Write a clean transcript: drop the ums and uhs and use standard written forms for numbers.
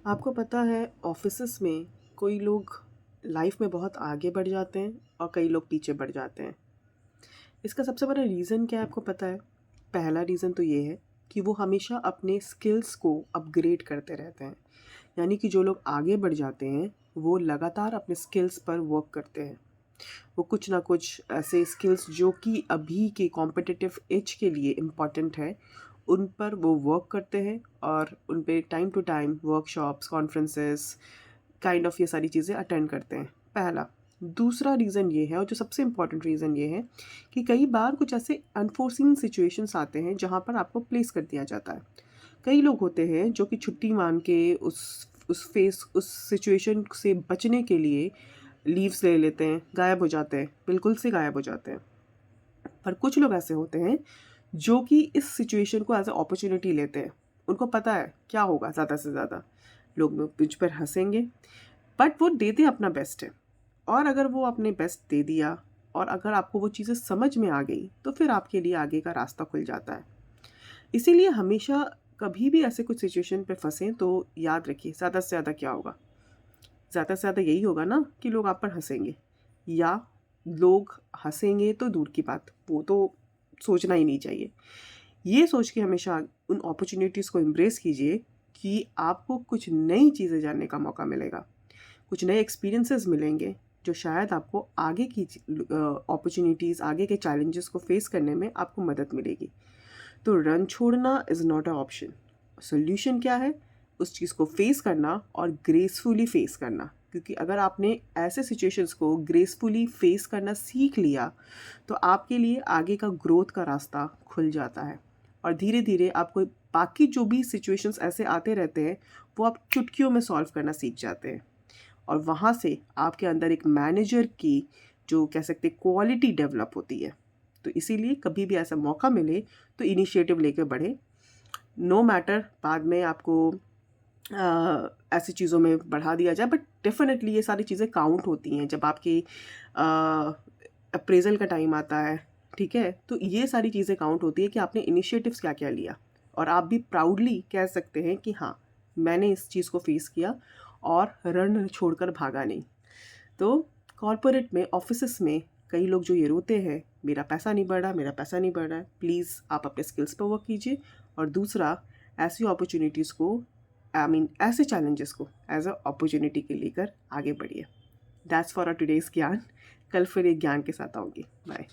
आपको पता है ऑफिसेस में कोई लोग लाइफ में बहुत आगे बढ़ जाते हैं और कई लोग पीछे बढ़ जाते हैं। इसका सबसे बड़ा रीज़न क्या है आपको पता है? पहला रीज़न तो ये है कि वो हमेशा अपने स्किल्स को अपग्रेड करते रहते हैं। यानी कि जो लोग आगे बढ़ जाते हैं वो लगातार अपने स्किल्स पर वर्क करते हैं। वो कुछ ना कुछ ऐसे स्किल्स जो कि अभी के कॉम्पिटिटिव एज के लिए इम्पॉर्टेंट है, उन पर वो वर्क करते हैं और उन पे time to time workshops, conferences, kind of ये सारी चीज़ें अटेंड करते हैं, पहला। दूसरा रीज़न ये है और जो सबसे इम्पॉर्टेंट रीज़न ये है कि कई बार कुछ ऐसे अनफोर्सिंग सिचुएशंस आते हैं जहाँ पर आपको प्लेस कर दिया जाता है। कई लोग होते हैं जो कि छुट्टी मान के उस सिचुएशन से बचने के लिए लीव्स ले लेते हैं, गायब हो जाते हैं, बिल्कुल से गायब हो जाते हैं। पर कुछ लोग ऐसे होते हैं जो कि इस सिचुएशन को एज़ अ अपॉर्च्युनिटी लेते हैं। उनको पता है क्या होगा, ज़्यादा से ज़्यादा लोग मुझ पर हँसेंगे, बट वो देते अपना बेस्ट है। और अगर वो अपने बेस्ट दे दिया और अगर आपको वो चीज़ें समझ में आ गई, तो फिर आपके लिए आगे का रास्ता खुल जाता है। इसीलिए हमेशा कभी भी ऐसे कुछ सिचुएशन पे फँसें तो याद रखिए ज़्यादा से ज़्यादा क्या होगा? ज़्यादा से ज़्यादा यही होगा ना कि लोग आप पर हँसेंगे, या लोग हँसेंगे तो दूर की बात, वो तो सोचना ही नहीं चाहिए। ये सोच के हमेशा उन अपॉर्च्युनिटीज़ को एम्ब्रेस कीजिए कि आपको कुछ नई चीज़ें जानने का मौका मिलेगा, कुछ नए एक्सपीरियंसेस मिलेंगे जो शायद आपको आगे की अपॉर्च्युनिटीज़, आगे के चैलेंजेस को फेस करने में आपको मदद मिलेगी। तो रन छोड़ना is not a option. Solution क्या है? उस चीज़ को फेस करना और ग्रेसफुली फेस करना, क्योंकि अगर आपने ऐसे सिचुएशंस को ग्रेसफुली फेस करना सीख लिया तो आपके लिए आगे का ग्रोथ का रास्ता खुल जाता है और धीरे धीरे आपको बाकी जो भी सिचुएशंस ऐसे आते रहते हैं वो आप चुटकियों में सॉल्व करना सीख जाते हैं और वहाँ से आपके अंदर एक मैनेजर की जो कह सकते क्वालिटी डेवलप होती है। तो इसीलिए कभी भी ऐसा मौका मिले तो इनिशिएटिव लेके बढ़े। नो मैटर बाद में आपको ऐसी चीज़ों में बढ़ा दिया जाए, बट डेफिनेटली ये सारी चीज़ें काउंट होती हैं जब आपकी अप्रेज़ल का टाइम आता है, ठीक है? तो ये सारी चीज़ें काउंट होती है कि आपने इनिशिएटिव्स क्या-क्या लिया और आप भी प्राउडली कह सकते हैं कि हाँ, मैंने इस चीज़ को फेस किया और रण छोड़कर भागा नहीं। तो कॉर्पोरेट में, ऑफ़िसेस में कई लोग जो ये रोते हैं, मेरा पैसा नहीं बढ़ रहा, मेरा पैसा नहीं बढ़ रहा है, प्लीज़ आप अपने स्किल्स पर वर्क कीजिए और दूसरा ऐसी अपॉर्च्युनिटीज़ को ऐसे चैलेंजेस को एज़ अ अपॉर्च्युनिटी के लेकर आगे बढ़िए। दैट्स फॉर टुडेज़ ज्ञान। कल फिर एक ज्ञान के साथ आऊँगी। बाय।